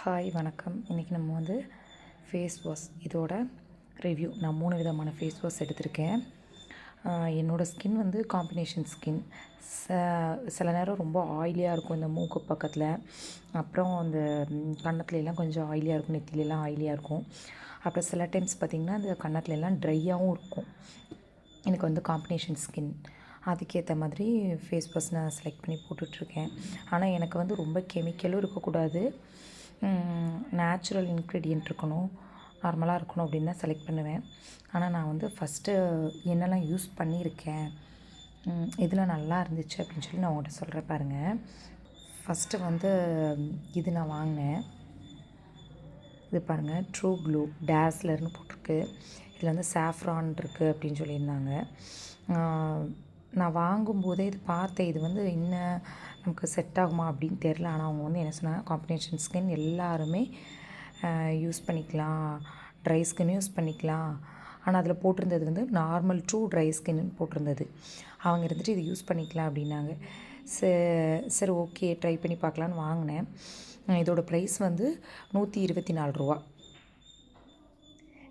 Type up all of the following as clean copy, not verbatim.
Hi வணக்கம். இன்றைக்கி நம்ம வந்து ஃபேஸ் வாஷ் இதோட ரிவ்யூ. நான் 3 விதமான ஃபேஸ் வாஷ் எடுத்திருக்கேன். என்னோடய ஸ்கின் வந்து காம்பினேஷன் ஸ்கின். சில நேரம் ரொம்ப ஆயிலியாக இருக்கும் இந்த மூக்கு பக்கத்தில், அப்புறம் அந்த கன்னத்துலலாம் கொஞ்சம் ஆயிலியாக இருக்கும், நெத்திலெலாம் ஆயிலியாக இருக்கும். அப்புறம் சில டைம்ஸ் பார்த்திங்கன்னா அந்த கன்னத்துலலாம் ட்ரையாகவும் இருக்கும். எனக்கு வந்து காம்பினேஷன் ஸ்கின். அதுக்கேற்ற மாதிரி ஃபேஸ் வாஷ் நான் செலக்ட் பண்ணி போட்டுட்ருக்கேன். ஆனால் எனக்கு வந்து ரொம்ப கெமிக்கலும் இருக்கக்கூடாது, நேச்சுரல் இன்க்ரீடியன்ட் இருக்கணும், நார்மலாக இருக்கணும் அப்படின்னு தான் செலக்ட் பண்ணுவேன். ஆனால் நான் வந்து ஃபஸ்ட்டு என்னெல்லாம் யூஸ் பண்ணியிருக்கேன், இதில் நல்லா இருந்துச்சு அப்படின்னு சொல்லி நான் உங்கள்கிட்ட சொல்கிறேன் பாருங்கள். ஃபஸ்ட்டு வந்து இது நான் வாங்கினேன். இது பாருங்கள், ட்ரூ க்ளூ டேஸ்லர்னு போட்டிருக்கு. இதில் வந்து சாஃப்ரான் இருக்குது அப்படின்னு சொல்லியிருந்தாங்க. நான் வாங்கும்போதே இது பார்த்தேன், இது வந்து இன்னும் நமக்கு செட் ஆகுமா அப்படின்னு தெரில. ஆனால் அவங்க வந்து என்ன சொன்னாங்க, காம்பினேஷன் ஸ்கின் எல்லாருமே யூஸ் பண்ணிக்கலாம், ட்ரை ஸ்கின் யூஸ் பண்ணிக்கலாம். ஆனால் அதில் போட்டிருந்தது வந்து நார்மல் ட்ரூ ட்ரை ஸ்கின்னு போட்டிருந்தது. அவங்க இருந்துட்டு இது யூஸ் பண்ணிக்கலாம் அப்படின்னாங்க. சரி ஓகே ட்ரை பண்ணி பார்க்கலான்னு வாங்கினேன். இதோட ப்ரைஸ் வந்து ₹124.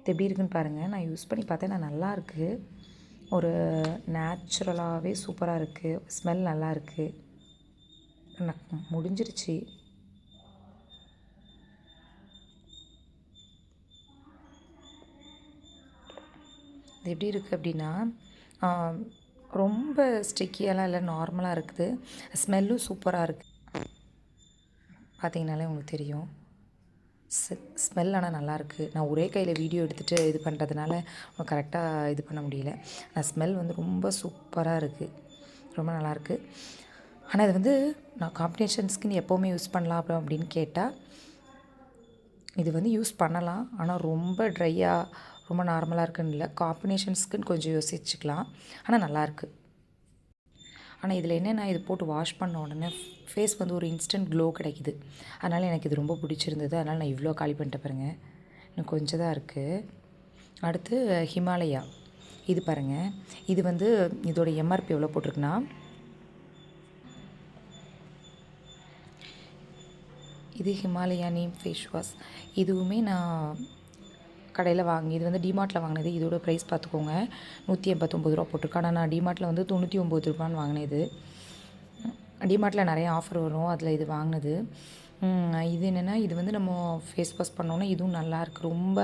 இது எப்படி இருக்குன்னு பாருங்கள். நான் யூஸ் பண்ணி பார்த்தேன், நான் நல்லாயிருக்கு. ஒரு நேச்சுரலாகவே சூப்பராக இருக்குது, ஸ்மெல் நல்லா இருக்குது. எனக்கு முடிஞ்சிருச்சு. இது எப்படி இருக்குது அப்படின்னா, ரொம்ப ஸ்டிக்கியெல்லாம் இல்லை, நார்மலாக இருக்குது. ஸ்மெல்லும் சூப்பராக இருக்குது. பார்த்தீங்கனாலே உங்களுக்கு தெரியும். ஸ்மெல் ஆனால் நல்லாயிருக்கு. நான் ஒரே கையில் வீடியோ எடுத்துகிட்டு இது பண்ணுறதுனால கரெக்டாக இது பண்ண முடியல. ஸ்மெல் வந்து ரொம்ப சூப்பராக இருக்குது, ரொம்ப நல்லாயிருக்கு. ஆனால் இது வந்து நான் காம்பினேஷன் ஸ்கின் எப்போவுமே யூஸ் பண்ணலாம் அப்படின்னு கேட்டால் இது வந்து யூஸ் பண்ணலாம். ஆனால் ரொம்ப ட்ரையாக ரொம்ப நார்மலாக இருக்குன்னு இல்லை, காம்பினேஷன் ஸ்கின் கொஞ்சம் யோசிச்சுக்கலாம். ஆனால் நல்லாயிருக்கு. ஆனால் இதில் என்னென்னா, இது போட்டு வாஷ் பண்ண உடனே ஃபேஸ் வந்து ஒரு இன்ஸ்டன்ட் க்ளோ கிடைக்குது. அதனால் எனக்கு இது ரொம்ப பிடிச்சிருந்தது. அதனால் நான் இவ்வளோ காலி பண்ணிட்டு பாருங்கள், இன்னும் கொஞ்சம் தான் இருக்குது. அடுத்து ஹிமாலயா. இது பாருங்கள், இது வந்து இதோட எம்ஆர்பி எவ்வளோ போட்டிருக்குன்னா, இது ஹிமாலயா நீம் ஃபேஸ் வாஷ். இதுவுமே நான் கடையில் வாங்கி, இது வந்து டிமார்ட்டில் வாங்கினது. இதோட ப்ரைஸ் பார்த்துக்கோங்க, ₹189 போட்டிருக்கு. ஆனால் நான் டிமார்ட்டில் வந்து ₹99 வாங்கினேன். இது டிமார்ட்டில் நிறைய ஆஃபர் வரும், அதில் இது வாங்கினது. இது என்னென்னா, இது வந்து நம்ம ஃபேஸ் வாஷ் பண்ணோன்னா இதுவும் நல்லாயிருக்கு. ரொம்ப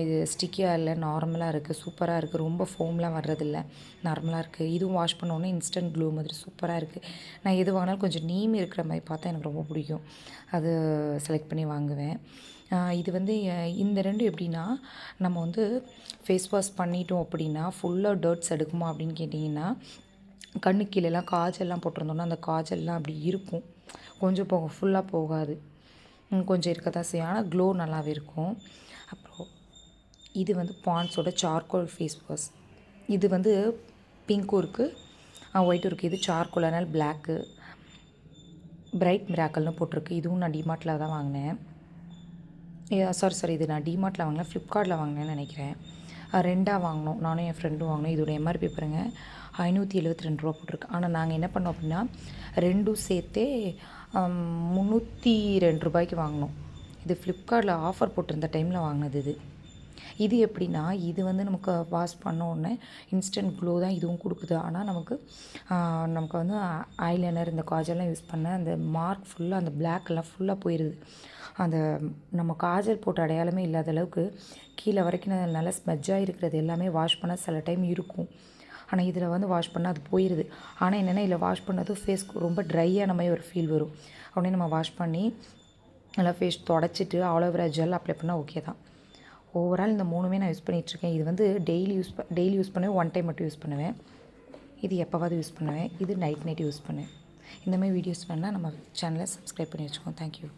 இது ஸ்டிக்கியாக இல்லை, நார்மலாக இருக்குது, சூப்பராக இருக்குது. ரொம்ப ஃபோம்லாம் வர்றதில்லை, நார்மலாக இருக்குது. இதுவும் வாஷ் பண்ணோன்னே இன்ஸ்டன்ட் க்ளோ மாதிரி சூப்பராக இருக்குது. நான் எது வாங்கினாலும் கொஞ்சம் நீம் இருக்கிற மாதிரி பார்த்தா எனக்கு ரொம்ப பிடிக்கும், அது செலக்ட் பண்ணி வாங்குவேன். இது வந்து இந்த ரெண்டும் எப்படின்னா, நம்ம வந்து ஃபேஸ் வாஷ் பண்ணிட்டோம் அப்படின்னா ஃபுல்லாக டர்ட்ஸ் எடுக்குமா அப்படின்னு கேட்டிங்கன்னா, கண்ணு கீழெல்லாம் காஜல்லாம் போட்டிருந்தோன்னா அந்த காஜல்லாம் அப்படி இருக்கும், கொஞ்சம் போகும், ஃபுல்லாக போகாது, கொஞ்சம் இருக்க தான் செய்யும். ஆனால் க்ளோ நல்லாவே இருக்கும். அப்புறம் இது வந்து பாண்ட்ஸோட சார்கோல் ஃபேஸ் வாஷ். இது வந்து பிங்க்கும் இருக்குது, ஒயிட்டும் இருக்குது. இது சார்கோல், அதனால் பிளாக்கு பிரைட் மிராக்கல்னு போட்டிருக்கு. இதுவும் நான் டிமார்ட்டில் தான் வாங்கினேன். சாரி இது நான் டிமார்ட்டில் வாங்கினேன், ஃப்ளிப்கார்ட்டில் வாங்கினேன்னு நினைக்கிறேன். ரெண்டாக வாங்கினோம், நானும் என் ஃப்ரெண்டும் வாங்கினோம். இதோட எம்ஆர்பி பாருங்கள், ₹572 போட்டிருக்கு. ஆனால் நாங்கள் என்ன பண்ணோம் அப்படின்னா, ரெண்டும் சேர்த்தே ₹302 வாங்கினோம். இது ஃப்ளிப்கார்ட்டில் ஆஃபர் போட்டிருந்த டைமில் வாங்கினது. இது எப்படின்னா, இது வந்து நமக்கு வாஷ் பண்ண உடனே இன்ஸ்டன்ட் க்ளோ தான் இதுவும் கொடுக்குது. ஆனால் நமக்கு வந்து ஐலைனர் இந்த காஜல்லாம் யூஸ் பண்ண அந்த மார்க் ஃபுல்லாக, அந்த பிளாக்கெல்லாம் ஃபுல்லாக போயிடுது. அந்த நம்ம காஜல் போட்ட அடையாளமே இல்லாத அளவுக்கு கீழே வரைக்கும் நல்லா ஸ்மெஜ்ஜாக இருக்கிறது எல்லாமே வாஷ் பண்ண சில டைம் இருக்கும். ஆனால் இதில் வந்து வாஷ் பண்ணால் அது போயிடுது. ஆனால் என்னென்னா, இதில் வாஷ் பண்ணதும் ஃபேஸ்க்கு ரொம்ப ட்ரையான மாதிரி ஒரு ஃபீல் வரும். உடனே நம்ம வாஷ் பண்ணி நல்லா ஃபேஸ் தொடச்சிட்டு ஆலோவேரா ஜெல் அப்ளை பண்ணால் ஓகே தான். ஓவரால் இந்த 3மே நான் யூஸ் பண்ணிகிட்ருக்கேன். இது வந்து டெய்லி யூஸ் பண்ணுவேன், ஒன் டைம் மட்டும் யூஸ் பண்ணுவேன். இது எப்போவாவது யூஸ் பண்ணுவேன். இது நைட் யூஸ் பண்ணுவேன். இந்தமாதிரி வீடியோஸ் வேணால் நம்ம சேனலை சப்ஸ்கிரைப் பண்ணி வச்சுக்கோங்க. தேங்க்யூ.